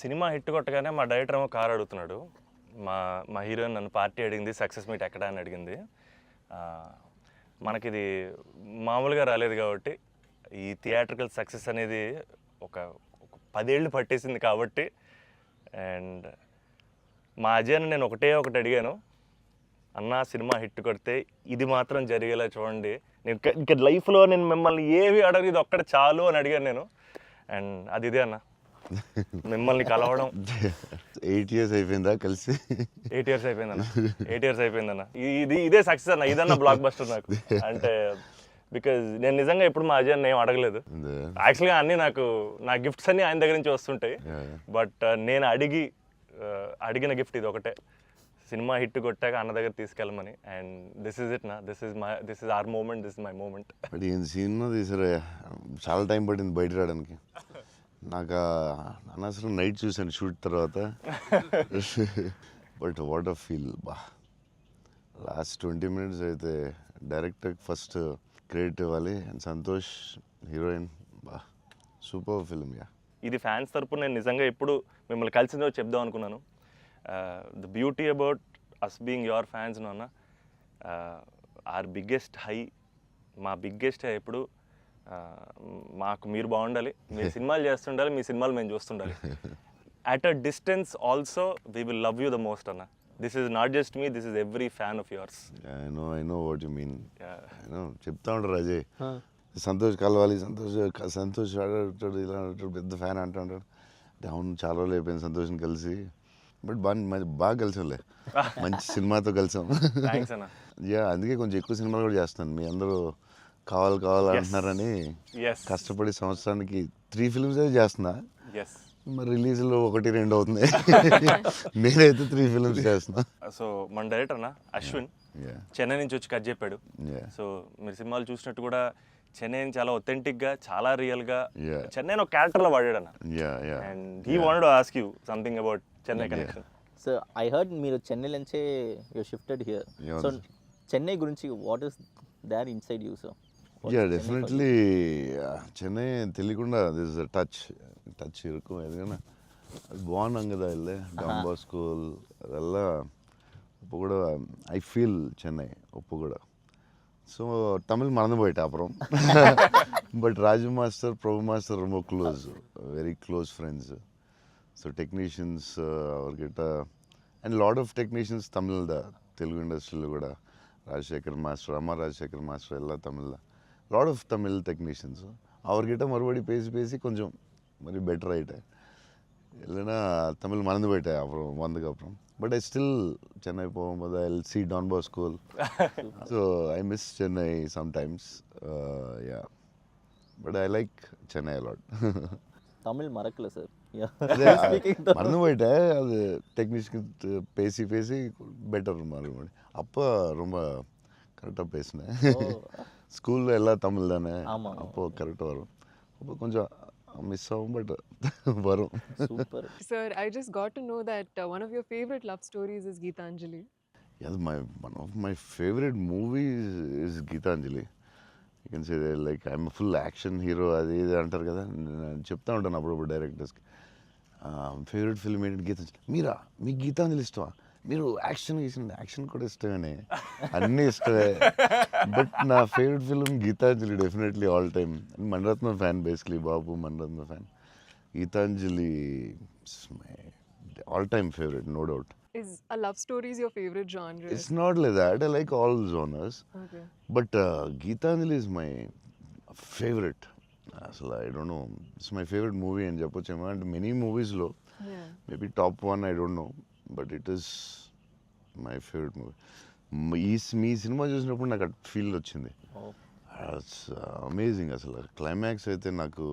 Cinema hit కొట్టగానే మా director ఏమో కార్ అడుగుతున్నాడు. మా మా హీరోయిన్ నన్ను పార్టీ అడిగింది, సక్సెస్ మీట్ ఎక్కడ అని అడిగింది. మనకిది మామూలుగా రాలేదు కాబట్టి ఈ థియేట్రికల్ సక్సెస్ అనేది ఒక 10 ఏళ్ళు పట్టేసింది కాబట్టి. అండ్ మా అజయ్ని నేను ఒకటి అడిగాను, అన్న సినిమా హిట్ కొడితే ఇది మాత్రం జరిగేలా చూడండి, నేను ఇంకా లైఫ్లో నేను మిమ్మల్ని ఏవి అడగదు, ఇది ఒక్కటి చాలు అని అడిగాను నేను. అండ్ అది ఇదే అన్న, మిమ్మల్ని కలవడం. 8 years అయిపోయిందా కలిసి? 8 years అయిపోయిందన్న. 8 years అయిపోయిందన్న. ఇదే సక్సెస్ అన్న, ఇదన్న బ్లాక్ బస్టర్ నాకు. అంటే బికాజ్ నేను నిజంగా ఎప్పుడు మా అజయ్ ఏం అడగలేదు. యాక్చువల్గా అన్నీ నా గిఫ్ట్స్ అన్నీ ఆయన దగ్గర నుంచి వస్తుంటాయి. బట్ నేను అడిగిన గిఫ్ట్ ఇది ఒకటే, సినిమా హిట్ కొట్టాక అన్న దగ్గర తీసుకెళ్ళమని. అండ్ దిస్ ఇస్ ఇట్ నా, this is our moment, this is my moment. But ఈయన సినిమా తీసారా, చాలా టైం పట్టింది బయట రావడానికి. నాకు అనవసరం నైట్ చూశాను షూట్ తర్వాత. బట్ వాట్ అ ఫీల్ బా. లాస్ట్ 20 minutes అయితే డైరెక్టర్కి ఫస్ట్ క్రెడిట్ ఇవ్వాలి. అండ్ సంతోష్ హీరోయిన్, బా సూపర్ ఫిల్మ్. యా, ఇది ఫ్యాన్స్ తరపున నేను నిజంగా ఎప్పుడు మిమ్మల్ని కలిసిందో చెప్దాం అనుకున్నాను. The beauty about us being your fans అన్న, ఆర్ బిగ్గెస్ట్ హై, మా బిగ్గెస్ట్ హై ఎప్పుడు మాకు మీరు బాగుండాలి, మీరు సినిమాలు చేస్తుండాలి, మీ సినిమాలు మేము చూస్తుండాలి. At a distance also we will love you the most అన్న. This is not just me, this is every fan of yours. I know what you mean. చెప్తా ఉంటారు అజయ్, సంతోష్ కలవాలి, సంతోష్ ఆడాడు, ఇలా ఆడాడు, పెద్ద ఫ్యాన్ అంటాడు. అవును, చాలా రోజులు అయిపోయింది సంతోష్ని కలిసి. బట్ బాగా కలిసాంలే, మంచి సినిమాతో కలిసాం. యా, అందుకే కొంచెం ఎక్కువ సినిమాలు కూడా చేస్తాను. మీ అందరూ కావాలంటున్నారని కష్టపడి సంవత్సరానికి 3 films చేస్తున్నా. మరి రిలీజ్లో 1-2 అవుతుంది. నేనైతే 3 films చేస్తున్నా. సో మన డైరెక్టర్ అన్న అశ్విన్ చెన్నై నుంచి వచ్చి కట్ చెప్పాడు. సో మీరు సినిమాలు చూసినట్టు కూడా చెన్నైని చాలా ఒథెంటిక్గా, చాలా రియల్గా చెన్నైని ఒక క్యారెక్టర్లో వాడాడు అన్న. And he wanted to ask you something about Chennai connection. So I heard మీరు చెన్నై నుంచే you shifted here. So Chennai గురించి what is there inside you? So yeah, definitely Chennai తెలియకుండా దిస్ టచ్ ఇరుకు ఎందుకన్నా అది బాగున్నాం కదా. వెళ్ళే డాన్ స్కూల్ ಅದೆಲ್ಲ ఉప్పు కూడా ఐ ఫీల్ చెన్నై ఉప్పు కూడా. సో తమిళ్ మறந்து போயிட்டேன் அப்புறம். But Raju master, Prabhu master ரொம்ப close, very close friends. So technicians அவர்கிட்ட and lot of technicians Tamil Telugu ఇండస్ట్రీలో కూడా, రాజశేఖర్ మాస్టర్, అమ్మ రాజశేఖర్ మాస్టర్ ಎಲ್ಲ Tamil, lot of Tamil technicians அவர்கிட்ட மறுபடி பேசி கொஞ்சம் மாதிரி பெட்டர் ஆகிட்டேன். இல்லைன்னா தமிழ் மறந்து போயிட்டேன் அப்புறம் வந்ததுக்கப்புறம். பட் ஐ ஸ்டில் சென்னை போகும்போது I see Don Bosco. So I miss Chennai sometimes. Yeah, but I like Chennai a lot. Tamil மறக்கல சார், மறந்து போயிட்டேன். அது டெக்னீஷியன் பேசி பெட்டர் மறுபடி. அப்போ ரொம்ப கரெக்டாக பேசினேன். ஸ்கூலில் எல்லாம் தமிழ் தானே, அப்போது கரெக்டாக வரும். அப்போ கொஞ்சம் மிஸ் ஆகும், பட் வரும். Super. Sir, I just got to know that one of your favorite love stories is Geetanjali. Yeah, one of my favorite movies is Geetanjali. You can say that, like, I'm a full action hero. అది ఇది అంటారు కదా, నేను చెప్తా ఉంటాను అప్పుడప్పుడు డైరెక్టర్స్కి. Favourite film ఏంటి? గీతాంజలి. మీకు గీతాంజలి ఇష్టమా? మీరు యాక్షన్ కూడా ఇష్టమేనే, అన్నీ ఇష్టమే. బట్ నా favourite film Gitanjali, definitely all time. Mani Ratnam fan, basically Babu Mani Ratnam fan. Gitanjali my all time favourite, no doubt. Is a love story is your favorite genre? It's not like that. I like all genres. Okay. But Geetanjali is my favorite. So I don't know. It's my favorite movie in Japochema. And many movies low. Yeah. Maybe top 1, I don't know. But it is my favorite movie. Me cinema చూసినప్పుడు నాకు at feel వచ్చింది. It's amazing. అసలు climax అయితే నాకు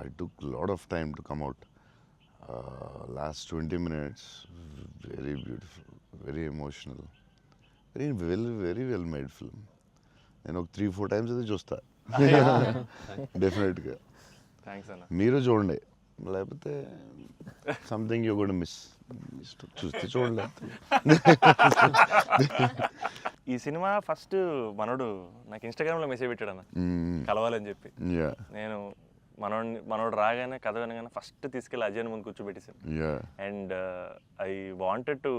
I took lot of time to come out. Last 20 minutes, very beautiful, very emotional, very well made film. నేను ఒక 3-4 times అయితే చూస్తా డెఫినెట్గా. థ్యాంక్స్ అన్న. మీరు చూడండి, లేకపోతే సంథింగ్ యూ గోనా మిస్. చూస్తే చూడండి. ఈ సినిమా ఫస్ట్ మనోడు నాకు ఇన్స్టాగ్రామ్లో మెసేజ్ పెట్టాడు అన్న, కలవాలని చెప్పి. నేను మనోడు రాగానే కథ వినగానే ఫస్ట్ తీసుకెళ్ళి అజయ్ ముందు కూర్చోబెట్టేసాను. Yeah. And I wanted to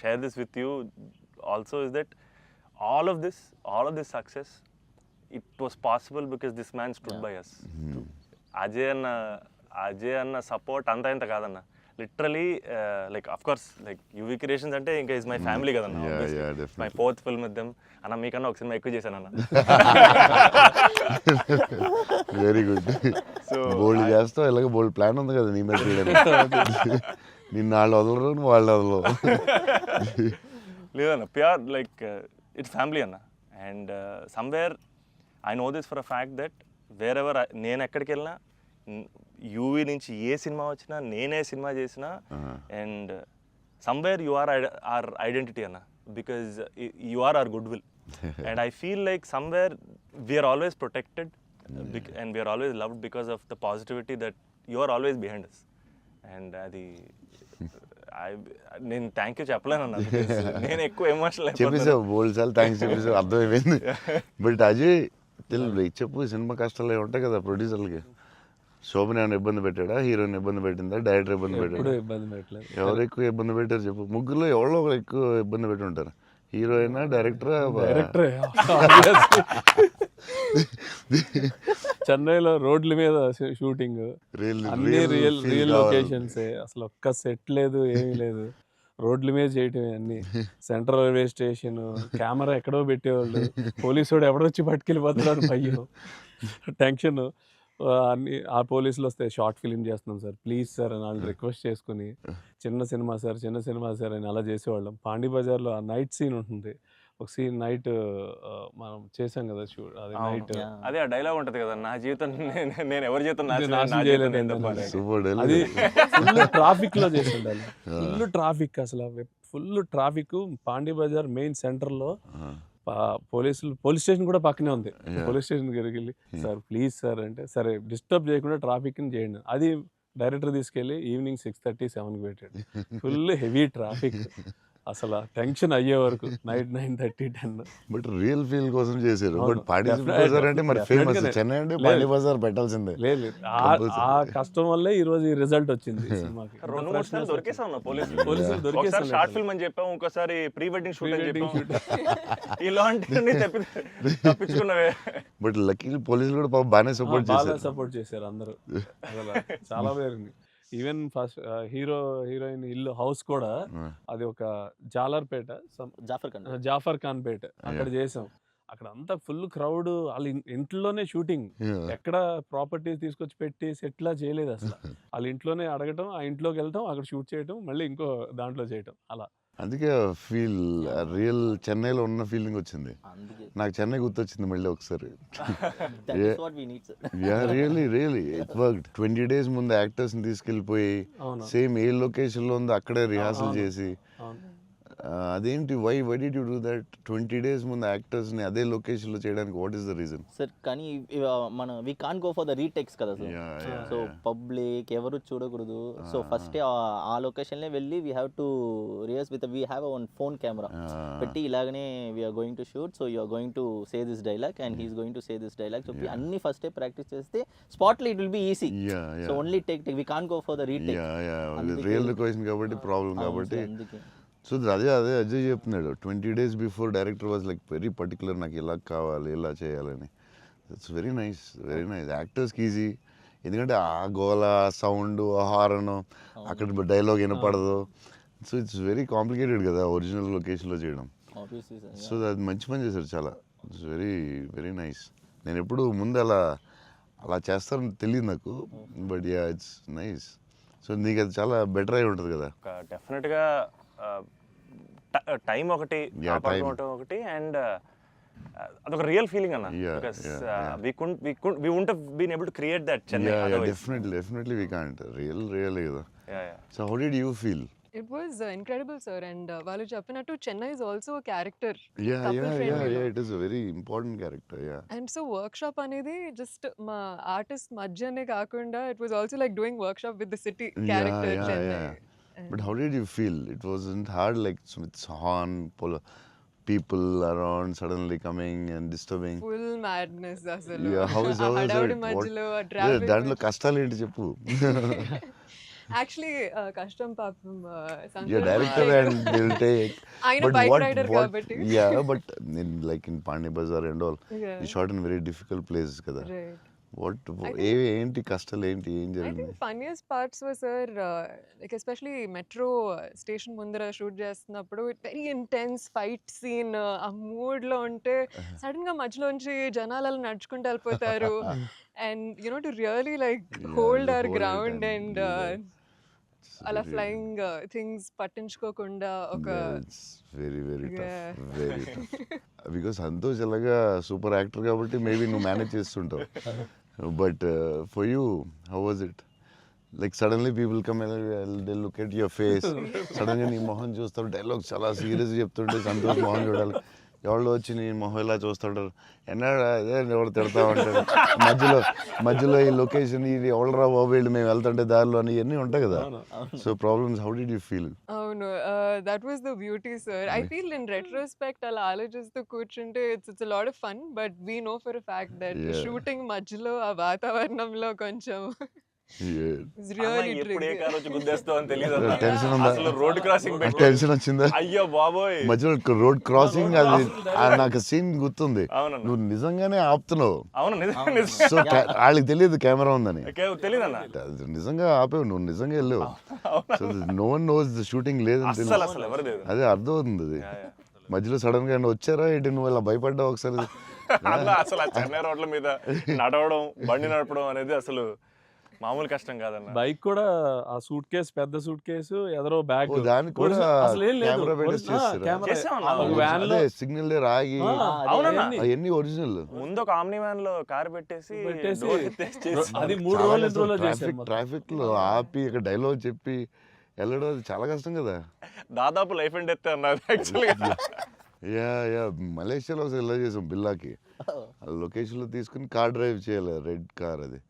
share this with you also, is that all of this success, it was possible because this man stood by us. Ajay అన్న సపోర్ట్ అంతా ఇంత కాదన్న, literally like of course like UV creations అంటే ఇంకా is my family కదన్న. Yeah, definitely. My fourth film with them అన్న. మీకన్నా ఒక సినిమా ఎక్కువ చేశాను అన్న. Very good. సో బోల్డ్ చేస్తావు, ఇలాగ బోల్డ్ ప్లాన్ ఉంది కదా నీ మీద చేయడానికి. నిన్ను వాళ్ళు వదలరు, నువ్వు వాళ్ళు వదలవు. లేదన్న, ప్యూర్ లైక్ ఇట్స్ ఫ్యామిలీ అన్న. And somewhere I know this for a fact that wear ever నేను ఎక్కడికి వెళ్ళినా, యూవీ నుంచి ఏ సినిమా వచ్చినా, నేనే సినిమా చేసినా, and somewhere you are our identity అన్న, because you are our good will. And I feel like somewhere we are always protected and we are always loved because of the positivity that you are always behind us. అండ్ అది నేను thank you చెప్పలేనన్నా, నేను ఎక్కువ emotional చెప్పేసావు బోల్డ్ సార్లు, thanks చెప్పేసావు, అర్థమైపోయింది. But Ajay తెలియదు చెప్పు, cinema కష్టాలు ఏమి ఉంటాయి కదా ప్రొడ్యూసర్లకి. శోభన్ ఏమైనా ఇబ్బంది పెట్టాడా, హీరోయిన్ ఇబ్బంది పెట్టిందా, డైరెక్టర్ ఇబ్బంది పెట్టాడా? ఇబ్బంది పెట్టలేదు. ఎవరు ఎక్కువ ఇబ్బంది పెట్టారు చెప్పు? ముగ్గురులో ఎవరో ఒకరు ఎక్కువ ఇబ్బంది పెట్టి ఉంటారు. హీరోయినా, డైరెక్టరా? చెన్నైలో రోడ్ల మీద షూటింగ్, అన్ని రియల్ లొకేషన్స్, అసలు ఒక్క సెట్ లేదు, ఏమీ లేదు, రోడ్ల మీద చేయటమే అన్ని. సెంట్రల్ రైల్వే స్టేషన్, కెమెరా ఎక్కడో పెట్టేవాళ్ళు, పోలీసు వాడు ఎవడొచ్చి పట్టుకెళ్ళిపోతున్నాడు, భయం, టెన్షన్. అన్ని ఆ పోలీసులు వస్తే షార్ట్ ఫిలిం చేస్తున్నాం సార్, ప్లీజ్ సార్ అని వాళ్ళు రిక్వెస్ట్ చేసుకుని, చిన్న సినిమా సార్ అని అలా చేసేవాళ్ళం. పాండీ బజార్లో ఆ నైట్ సీన్ ఉంటుంది, ఒక సీన్ నైట్ మనం చేసాం కదా షూట్, అది నైట్. అదే ఆ డైలాగ్ ఉంటుంది కదా, నా జీవితం నేను ఎవరి జీవితం నాశనం చేయలేదు, అది ఫుల్ ట్రాఫిక్ లో చేసి ఉండాలి. ఫుల్ ట్రాఫిక్, అసలు full traffic. Pondy Bazaar main centre లో పోలీస్ స్టేషన్ కూడా పక్కనే ఉంది. పోలీస్ స్టేషన్ దగ్గరికి వెళ్ళి సార్ ప్లీజ్ సార్ అంటే, సరే డిస్టర్బ్ చేయకుండా ట్రాఫిక్ ని చేయండి. అది డైరెక్టర్ తీసుకెళ్ళి ఈవినింగ్ 6:30, 7కి పెట్టాడు. ఫుల్ హెవీ ట్రాఫిక్, అసలు టెన్షన్ అయ్యే వరకు నైట్ 9:30, 10. బట్ రియల్ ఫీల్ కోసం చేశారు. బట్ పాండీ బజార్ అంటే మరి ఫేమస్, చెన్నై అంటే పాండీ బజార్ పెట్టాల్సిందే. లేదు, ఆ కష్టం వల్లే ఈ రోజు ఈ రిజల్ట్ వచ్చింది సినిమాకి. 2-3 సార్లు దొరికేసాం పోలీసులు దొరికేసాం. షార్ట్ ఫిల్మ్ అని చెప్పాం, ఇంకోసారి ప్రీ వెడ్డింగ్ షూట్ అని చెప్పాం. ఇలాంటివన్నీ తప్పించుకున్నవే. బట్ లక్కీ పోలీసులు కూడా పాపం బాగానే సపోర్ట్ చేశారు. సపోర్ట్ చేశారు అందరూ, అసలు చాలా బాగుంది. ఈవెన్ ఫస్ట్ హీరోయిన్ ఇల్లు హౌస్ కూడా అది ఒక జాలర్పేట, జాఫర్ ఖాన్ పేట, అక్కడ చేసాం. అక్కడ అంతా ఫుల్ క్రౌడ్, వాళ్ళ ఇంట్లోనే షూటింగ్, ఎక్కడ ప్రాపర్టీస్ తీసుకొచ్చి పెట్టి సెట్లా చేయలేదు అసలు. వాళ్ళ ఇంట్లోనే అడగటం, ఆ ఇంట్లోకి వెళ్ళటం, అక్కడ షూట్ చేయటం, మళ్ళీ ఇంకో దాంట్లో చేయటం, అలా. అందుకే ఫీల్ రియల్ చెన్నైలో ఉన్న ఫీలింగ్ వచ్చింది నాకు. చెన్నై గుర్తొచ్చింది మళ్ళీ ఒకసారి. Really it worked. 20 days ముందు యాక్టర్స్ ని తీసుకెళ్ళిపోయి సేమ్ ఏ లొకేషన్ లో ఉందో అక్కడే రిహార్సల్ చేసి, అదేంటి why did you do that? 20 days ముందు యాక్టర్స్ ని అదే లొకేషన్ లో చేయడానికి what is the reason? Sir కానీ మన we can't go for the retakes కదా సార్. సో పబ్లిక్ ఎవరు చూడకూడదు. సో ఫస్ట్ ఆ లొకేషన్ లో వెళ్ళి we have to rehearse with we have one phone camera పెట్టి, ఇలాగనే we are going to shoot, so you are going to say this dialogue and he's going to say this dialogue. So అన్ని first practice చేస్తే spot లో it will be easy. So only take we can't go for the retake. Real location కాబట్టి problem కాబట్టి. So అదే అజయ్ చెప్తున్నాడు, 20 days before director was like very particular, నాకు ఇలా కావాలి, ఇలా చేయాలని. ఇట్స్ వెరీ నైస్ యాక్టర్స్కి ఈజీ. ఎందుకంటే ఆ గోల, సౌండ్, హారన్, అక్కడ డైలాగ్ వినపడదు. సో ఇట్స్ వెరీ కాంప్లికేటెడ్ కదా ఒరిజినల్ లొకేషన్లో చేయడం. సో అది మంచి పని చేశారు చాలా. It's very nice. నేను ఎప్పుడు ముందు అలా చేస్తారని తెలియదు నాకు, but yeah it's nice. So నీకు అది చాలా బెటర్ అయి ఉంటుంది కదా. డెఫినెట్గా టైం ఒకటి, ఒకటి, అండ్ అదొక రియల్ ఫీలింగ్ అన్న. Because we wouldn't have been able to create that Chennai otherwise. Definitely we can't. Really కదా. So how did you feel? It was incredible, sir. And వాళ్ళు చెప్పినట్టు Chennai is also a character. Yeah, it is a very important character. And so workshop అనేది just మా artist మధ్యనే కాకుండా it was also like doing workshop with the city character Chennai. But how did you feel? It wasn't hard, like with horn, people around suddenly coming and disturbing. Full madness అసలు. Yeah, how is ఆ it? హడావుడి What- మధ్యలో ఆ Yeah, traffic దాంట్లో కష్టాలు ఏంటి చెప్పు. Actually కష్టం పాపం Yeah, director and they'll take. ఆయన But bike what, rider what, కాబట్టి. yeah, but in like in Pani Bazaar and all, Yeah. you shot in very difficult places కదా. Right. What, ఏంటి కష్టాలు ఏంటి, ఏం I జరిగింది? think funniest parts were, sir, like especially metro station ముందర shoot చేస్తున్నప్పుడు very intense fight scene ఆ mood లో ఉంటే సడన్ గా మధ్యలోంచి జనాలు అలా నడుచుకుంటూ వెళ్ళిపోతారు and you know to really like Yeah, hold you our hold it ground and and do that. It's అలా very- ఫ్లయింగ్ థింగ్స్ పట్టించుకోకుండా ఒక Yeah, it's very very Yeah. tough, very tough. Because Santosh ఎలాగా సూపర్ యాక్టర్ కాబట్టి maybe నువ్వు manage చేస్తుంటావు. But for you how was it? Like suddenly people come they look at your face, సడన్గా నీ మొహం చూస్తారు, డైలాగ్ చాలా సీరియస్ చెప్తుంటే సంతోష్ మొహం చూడాలి. ఎవరు వచ్చి నీ మొహం ఇలా చూస్తుంటారు, ఎన్నాడు అదే ఎవరు తిడతా ఉంటారు, మధ్యలో ఈ లొకేషన్ ఇది ఎవడరా బాబు వీళ్ళు మేము వెళ్తుంటే దారిలో అని ఇవన్నీ ఉంటాయి కదా. So problems, how did you feel? అవును that was the beauty sir. I feel in retrospect అలా ఆలోచిస్తూ కూర్చుంటే it's lot of fun but we know for fact that Yeah. Shooting మధ్యలో ఆ వాతావరణంలో కొంచెం it's అన్న, really ఎప్పుడు ఏ tricky. కార్ వచ్చి గుద్దేస్తావు అని తెలియదు Tension ఉందా? అసలు రోడ్ క్రాసింగ్ పెట్టి టెన్షన్ వచ్చిందా? అయ్యో బాబోయ్. మధ్యలో రోడ్ క్రాసింగ్ అది నాకు సీన్ గుర్తుంది. అవునన్న. నువ్వు నిజంగానే ఆపుతున్నావు. అవును నిజం సో వాళ్ళకి తెలియదు కెమెరా ఉందని. తెలియదన్న అది నిజంగా ఆపేవు, నువ్వు నిజంగా వెళ్ళావు. So no one knows the shooting లేదని అస్సలు తెలియదు. అసలు ఎవరు లేదు అదే అర్థం అవుతుంది అది. మధ్యలో సడన్ గా ఏమన్నా వచ్చారా ఏంటి, నువ్వు ఇలా భయపడ్డావు ఒకసారి? అన్న అసలు ఆ చెన్నై రోడ్ల మీద నడవడం బండి నడపడం అనేది అసలు మామూలు కష్టం కాదన్న. బైక్ కూడా ఆ సూట్ కేసు, పెద్ద సూట్ కేసు, ఎదరో బ్యాగ్, ఓ, దానికి కూడా అసలు ఏం లేదు. కెమెరా పెట్టేసి చేస్తారా? చేసామన్నా. ఒక వ్యాన్ లో అదే సిగ్నల్ రాగి అవునన్నా. అవన్నీ ఒరిజినల్. ముందు ఒక ఆమ్ని వ్యాన్ లో కార్ పెట్టేసి పెట్టేసి door ఎత్తేసి చేసి అది 3 రోజులు 2 రోజులు చేశారు మొత్తం. ట్రాఫిక్ లో ఆపి ఒక డైలాగ్ చెప్పి వెళ్ళడం అది చాలా కష్టం కదా. దాదాపు లైఫ్ అండ్ డెత్ అన్నది యాక్చువల్గా. యా మలేషియాలో ఒకసారి ఇలా చేసాం బిల్లాకి. లొకేషన్లో తీసుకుని కార్ డ్రైవ్ చేయాలి, రెడ్ కార్. అది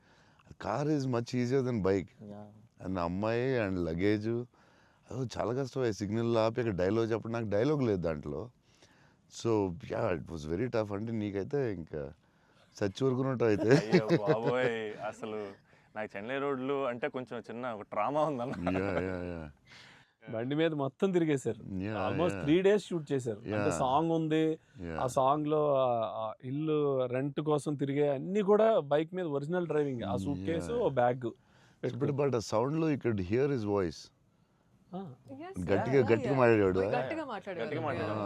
car is much easier than bike. And అమ్మాయి అండ్ లగేజ్ అది చాలా కష్టం. సిగ్నల్ ఆపి అక్కడ డైలాగ్ చెప్పడం, నాకు డైలాగ్ లేదు దాంట్లో. So yeah it was very tough. అంటే నీకైతే ఇంకా చచ్చి ఊరుకున్నట్టు అయితే. అయ్యో బాబోయ్, అసలు నాకు చెన్నై రోడ్లు అంటే కొంచెం చిన్న ఒక ట్రామా ఉందన్న. యా బండి మీద మొత్తం తిరిగేశారు. Yeah, almost yeah. 3 days shoot చేశారు. అంటే Yeah. సాంగ్ ఉంది, ఆ సాంగ్ లో ఆ ఇల్లు రెంట్ కోసం తిరిగే అన్ని కూడా బైక్ మీద ఒరిజినల్ డ్రైవింగ్. ఆ సూట్ కేసు, బ్యాగ్ బట్ ఆ సౌండ్ లో you could hear his voice. Yes, గట్టిగా yeah, గట్టిగా yeah. మాట్లాడాడు. గట్టిగా మాట్లాడారు.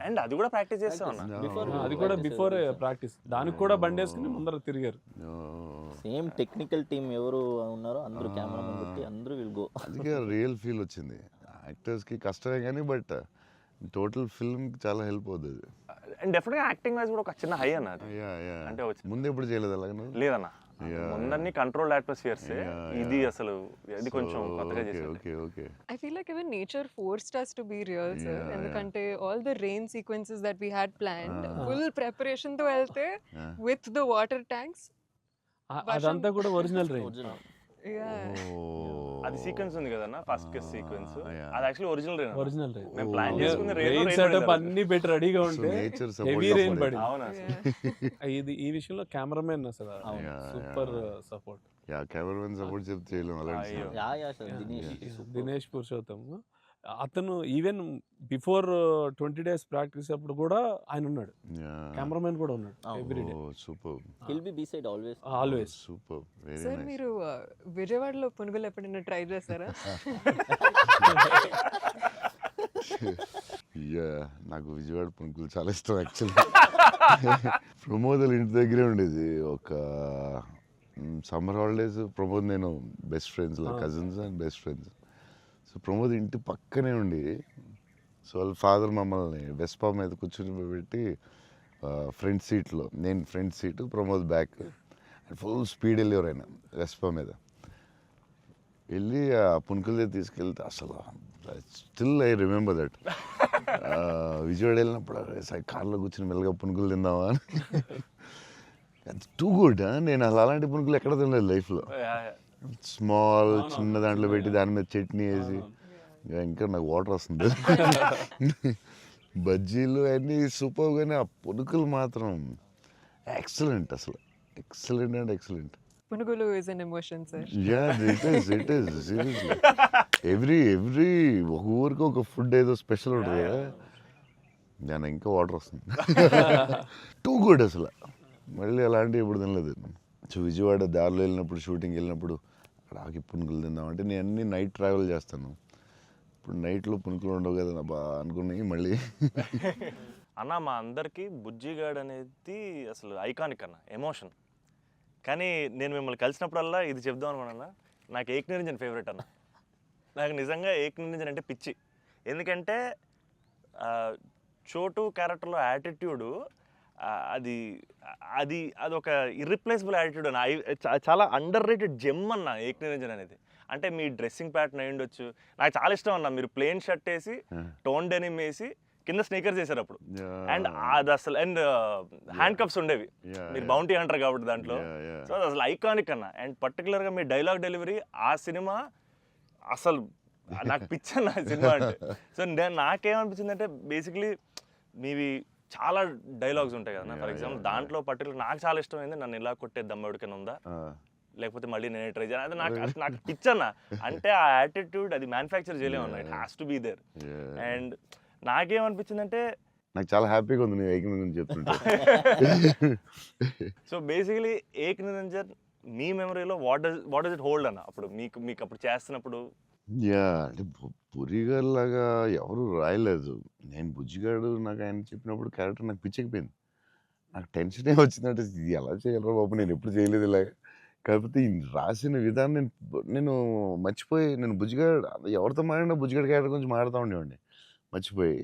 అండ్ అది కూడా ప్రాక్టీస్ చేస్తాం అన్న. అది కూడా బిఫోర్ ప్రాక్టీస్. దానికి కూడా బండి వేసుకుని ముందర తిరిగారు. సేమ్ టెక్నికల్ టీమ్ ఎవరు ఉన్నారో అందరూ కెమెరామెన్ పెట్టి అందరూ విల్ గో. అందుకే రియల్ ఫీల్ వచ్చింది. యాక్టర్స్కి కష్టమే కానీ బట్ టోటల్ ఫిల్మ్కి చాలా హెల్ప్ అవుతుంది. అండ్ డెఫినెట్గా యాక్టింగ్ వైజ్ కూడా ఒక చిన్న హై అన్న అది. అంటే ముందు ఎప్పుడు చేయలేదు అలాగే? లేదన్న, ముందన్ని కంట్రోల్డ్ అట్మాస్ఫియర్స్. ఇది అసలు ఇది కొంచెం కొత్తగా చేశారు. Okay I feel like even nature forced us to be real, sir. Yeah, ఎందుకంటే all the rain sequences that we had planned, full preparation తో వెళ్తే with the water tanks. అదంతా కూడా ఒరిజినల్ రైన్. ఒరిజినల్. Yeah. అది sequence ఉంది కదన్న, first case sequence. yeah. అది actually original rain. Original rain. మేము ప్లాన్ చేసుకుని రెయిన్ సెటప్ అన్ని పెట్టి రెడీగా ఉంటే నేచర్ హెవీ రెయిన్ పడింది. అవునా ఇది ఈ విషయంలో కెమెరామెన్ అసలు super support. Yeah cameraman support చెప్తే చేయలేము అలాంటి. అయ్యో. యా సార్ దినేష్ పురుషోత్తం అతను ఈవెన్ బిఫోర్ 20 days ప్రాక్టీస్ అప్పుడు కూడా ఆయన ఉన్నాడు. కెమెరామెన్ కూడా ఉన్నాడు every day. Super will be beside always. Always. Super very sir nice. మీరు విజయవాడలో పునుగులు ఎప్పుడైనా ట్రై చేస్తారా? యా నాకు విజయవాడ పునుకులు చాలా ఇష్టం యాక్చువల్లీ. ప్రమోద్ ఇంటి దగ్గరే ఉండేది. ఒక సమ్మర్ హాలిడేస్ ప్రమోద్ నేను best friends, cousins and best friends. So Pramod ఇంటి పక్కనే ఉండి, సో వాళ్ళ ఫాదర్ మమ్మల్ని వెస్పా మీద కూర్చొని పెట్టి ఫ్రంట్ సీట్లో, నేను front seat, Pramod back, full speed వెళ్ళేవారు ఆయన వెస్పా మీద. వెళ్ళి ఆ పునుకుల దగ్గర తీసుకెళ్తే అసలు still I remember that. Vijayawada వెళ్ళినప్పుడు కార్లో కూర్చొని మెల్లగా పునుకులు తిందామా అని. Too good. నేను అసలు అలాంటి పునుకులు ఎక్కడ తినలేదు లైఫ్లో. స్మాల్ చిన్న దాంట్లో పెట్టి దాని మీద చట్నీ వేసి ఇంకా నాకు వాటర్ వస్తుంది. బజ్జీలు అన్నీ సూపర్, కానీ ఆ పునుకులు మాత్రం ఎక్సలెంట్, అసలు ఎక్సలెంట్ అండ్ ఎక్సలెంట్. పునుగులు is an emotion sir. It is seriously. Every ఒక ఊరికి ఒక ఫుడ్ ఏదో స్పెషల్ ఉంటుంది కదా, నేను ఇంకా వాటర్ వస్తుంది. టూ గుడ్ అసలు. మళ్ళీ అలాంటివి ఇప్పుడు తినలేదు. సో విజయవాడ దారిలో వెళ్ళినప్పుడు, షూటింగ్ వెళ్ళినప్పుడు అక్కడ ఆకి పునుకులు తిందామంటే, నేను అన్ని నైట్ ట్రావెల్ చేస్తాను. ఇప్పుడు నైట్లో పునుకులు ఉండవు కదా బా అనుకున్నాయి మళ్ళీ. అన్న మా అందరికీ బుజ్జిగాడ్ అనేది అసలు ఐకానిక్ అన్న, ఎమోషన్. కానీ నేను మిమ్మల్ని కలిసినప్పుడల్లా ఇది చెప్దాం అనుకున్నా, నాకు ఏక్ నిరంజన్ ఫేవరెట్ అన్న. నాకు నిజంగా ఏక్ నిరంజన్ అంటే పిచ్చి. ఎందుకంటే చోటు క్యారెక్టర్లో యాటిట్యూడు అది అది అదొక ఇర్రిప్లేసబుల్ యాటిట్యూడ్ అన్న. చాలా అండర్ రేటెడ్ జెమ్ అన్న ఏక్ నిరంజన్ అనేది. అంటే మీ డ్రెస్సింగ్ ప్యాటర్న్ అయి ఉండొచ్చు, నాకు చాలా ఇష్టం అన్న. మీరు ప్లెయిన్ షర్ట్ వేసి టోన్ డెనిమ్ వేసి కింద స్నీకర్స్ చేశారు అప్పుడు, అండ్ అది అసలు, అండ్ హ్యాండ్ కప్స్ ఉండేవి. మీరు బౌంటీ అంటారు కాబట్టి దాంట్లో. సో అది అసలు ఐకానిక్ అన్న. అండ్ పర్టికులర్గా మీ డైలాగ్ డెలివరీ ఆ సినిమా అసలు నాకు పిచ్చన్న ఆ సినిమా అంటే. సో నాకేమనిపించింది అంటే, బేసిక్లీ మీవి చాలా డైలాగ్స్ ఉంటాయి కదా. ఫర్ ఎగ్జాంపుల్ దాంట్లో పర్టికులర్ నాకు చాలా ఇష్టమైంది, నన్ను ఇలా కొట్టే దమ్మడికైనా ఉందా, లేకపోతే మళ్ళీ నేనే ట్రై చేయాలి, అది నాకు పిచ్చన్న. అంటే ఆ యాటిట్యూడ్ అది మ్యానుఫ్యాక్చర్ చేయలేమన్నా, it has to be there. And నాకేమనిపించిందంటే, నాకు చాలా హ్యాపీగా ఉంది నేను ఏక్ నిరంజన్ చెప్తుంటే. సో బేసికలీ ఏక్ నిరంజన్ మీ మెమరీలో వాట్ డస్ ఇట్ హోల్డ్ అన్న అప్పుడు మీకు అప్పుడు చేస్తున్నప్పుడు? అంటే పురిగారు లాగా ఎవరు రాయలేదు. నేను బుజ్జిగాడు నాకు ఆయన చెప్పినప్పుడు క్యారెక్టర్ నాకు పిచ్చెక్కిపోయింది. నాకు టెన్షనే వచ్చిందంటే, ఇది ఎలా చేయగలరా బాబు, నేను ఎప్పుడు చేయలేదు ఇలాగ. కాకపోతే ఈ రాసిన విధానం నేను మర్చిపోయి, నేను బుజ్జిగాడు ఎవరితో మాట్లాడినా బుజ్జిగాడు క్యారెక్టర్ గురించి మాట్లాడుతూ ఉండేవాడిని మర్చిపోయి.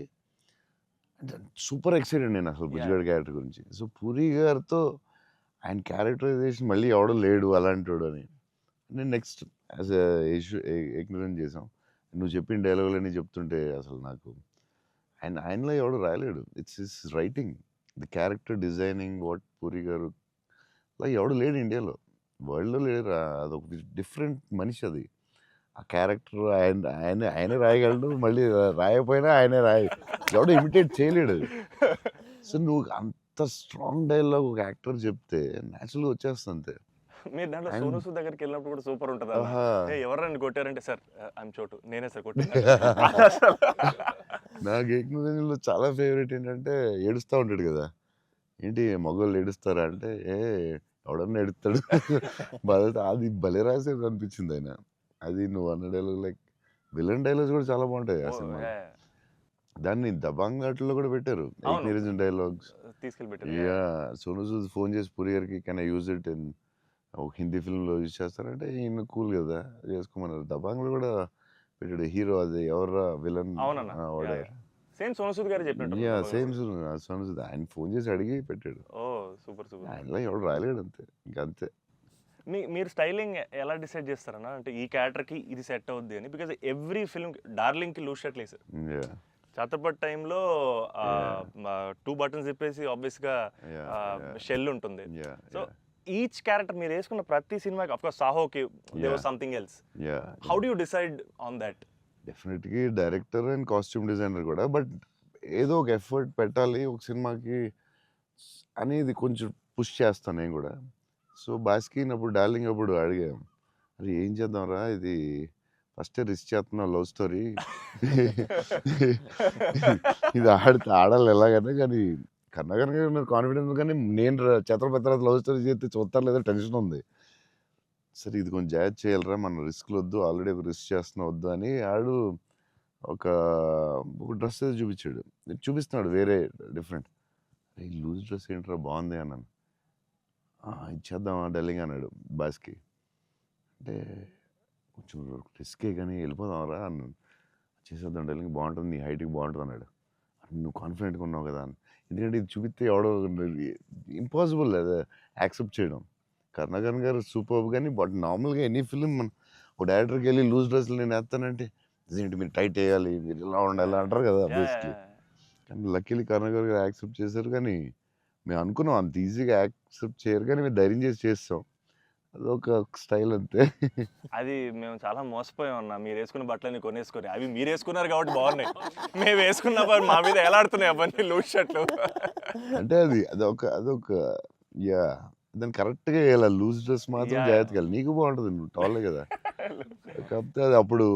అంటే సూపర్ ఎక్సైటెడ్ నేను అసలు బుజ్జిగాడు క్యారెక్టర్ గురించి. సో పూరి గారితో ఆయన క్యారెక్టరైజేషన్ మళ్ళీ ఎవడో లేడు అలాంటి అని నేను నెక్స్ట్ యాజ్ ఎగ్నరెంట్ చేసాం. నువ్వు చెప్పిన డైలాగులన్నీ చెప్తుంటే అసలు నాకు ఆయనలో ఎవడు రాయలేడు. It's his writing, the character designing, what Puri garu అలా ఎవడు లేడు ఇండియాలో, వరల్డ్లో లేడు. అదొక డిఫరెంట్ మనిషి అది. ఆ క్యారెక్టర్ ఆయనే రాయగలడు, మళ్ళీ రాయకపోయినా ఆయనే ఎవడో ఇమిటేట్ చేయలేడు అది. సో నువ్వు అంత స్ట్రాంగ్ డైలాగ్ ఒక యాక్టర్ చెప్తే న్యాచురల్గా వచ్చేస్తుంది అంతే. మీరు దాంట్లో సోను సూద్ దగ్గరికి వెళ్ళినప్పుడు కూడా సూపర్ ఉంటుంది. ఎవరైనా కొట్టారంటే, సార్ ఐఎమ్ చోటు, నేనే సార్ కొట్టాను. నాకు ఏకనిరంజన్లో చాలా ఫేవరెట్ ఏంటంటే, ఏడుస్తూ ఉంటాడు కదా, ఏంటి మగవాళ్ళు ఏడుస్తారా అంటే, ఎవడన్నా ఏడుస్తాడు బాధ. అది భలే రాసేది అనిపించింది ఆయన. అది నువ్వు అన్న డైలాగ్, లైక్ విలన్ డైలాగ్స్ కూడా చాలా బాగుంటాయి ఆ సినిమా. దాన్ని దబాంగ్ ఆటల్లో కూడా పెట్టారు నిరంజన్ డైలాగ్స్ తీసుకెళ్ళి. సోను సూద్ ఫోన్ చేసి పూరి గారికి can I use it in ఒక హిందీ ఫిల్మ్లో యూజ్ చేస్తారంటే, ఈయన కూల్ కదా చేసుకోమన్నారు. దబాంగ్లో కూడా పెట్టాడు హీరో, అది ఎవర్రా విలన్ సేమ్ సోను సూద్ గారు చెప్పినట్టు. సేమ్ సోను సూద్ ఆయన ఫోన్ చేసి అడిగి పెట్టాడు. Super super. ఆయనలో ఎవడు రాయలేడు అంతే, ఇంకా అంతే. మీరు స్టైలింగ్ ఎలా డిసైడ్ చేస్తారన్నా, అంటే ఈ క్యారెక్టర్కి ఇది సెట్ అవుద్ది అని? బికాజ్ ఎవ్రీ ఫిల్మ్ డార్లింగ్కి లూజ్ షర్ట్ వేసారు, ఛత్రపతి టైంలో 2 బటన్స్ చెప్పేసి ఆబ్వియస్గా షెల్ ఉంటుంది. సో ఈచ్ క్యారెక్టర్ మీరు వేసుకున్న ప్రతి సినిమాకి, ఆఫ్ కోర్స్ సాహోకి there was something else. How do you decide on that? డెఫినెట్గా డైరెక్టర్ అండ్ కాస్ట్యూమ్ డిజైనర్ కూడా, బట్ ఏదో ఒక ఎఫర్ట్ పెట్టాలి ఒక సినిమాకి అనేది కొంచెం పుష్ చేస్తాను నేను కూడా. సో బాస్కిన్ అప్పుడు డార్లింగ్ అప్పుడు అడిగాం, అది ఏం చేద్దాంరా, ఇది ఫస్ట్ రిస్క్ చేస్తున్నావు లవ్ స్టోరీ, ఇది ఆడాలి ఎలాగైనా, కానీ కన్నగారు నాకు కాన్ఫిడెన్స్, కానీ నేను ఛత్రపతి తర్వాత లవ్ స్టోరీ చేస్తే చూస్తారు లేదా టెన్షన్ ఉంది. సరే ఇది కొంచెం జాగ్రత్త చేయాలరా, మన రిస్క్లు వద్దు, ఆల్రెడీ రిస్క్ చేస్తున్నా వద్దు అని ఆడు ఒక డ్రెస్ చూపించాడు, చూపిస్తున్నాడు వేరే డిఫరెంట్. లూజ్ డ్రెస్ ఏంట్రా బాగుంది అన్నాను. ఇచ్చేద్దామా డార్లింగ్ అన్నాడు బాస్కి. అంటే కొంచెం రిస్కే కానీ వెళ్ళిపోదాంరా అన్నాను. చేసేద్దాం డార్లింగ్, బాగుంటుంది, నీ హైట్కి బాగుంటుంది అన్నాడు. నువ్వు కాన్ఫిడెంట్గా ఉన్నావు కదా అని. ఎందుకంటే ఇది చూపిస్తే ఎవడో ఇంపాసిబుల్ అది యాక్సెప్ట్ చేయడం. కరుణాకరన్ గారు సూపర్, కానీ బట్ నార్మల్గా ఎనీ ఫిలిం మన ఒక డైరెక్టర్కి వెళ్ళి లూజ్ డ్రెస్లు నేను వేస్తానంటే, ఇదేంటి మీరు టైట్ వేయాలి, మీరు ఇలా ఉండాలి అంటారు కదా బేసిక్లీ. కానీ లక్కీలీ కరుణాకర్ గారు యాక్సెప్ట్ చేశారు. కానీ మేము అనుకున్నాం అంత ఈజీగా యాక్సెప్ట్ చేయరు, కానీ మేము ధైర్యం చేసి చేస్తాం. అదొక స్టైల్ అంతే. అది మేము చాలా మోసపోయాం అన్న. మీరు వేసుకున్న బట్టలన్నీ కొనేసుకొని అవి మీరు వేసుకున్నారు కాబట్టి బాగున్నాయి. మేము వేసుకున్న మా మీద ఎలాడుతున్నాయి అవన్నీ లూజ్ షర్ట్లు. అంటే అదొక యా దాన్ని కరెక్ట్గా వేయాలి. లూజ్ డ్రెస్ మాత్రం Yeah. జాగ్రత్తగా వేయాలి. నీకు బాగుంటుంది, నువ్వు టాలే కదా. కాకపోతే అది అప్పుడు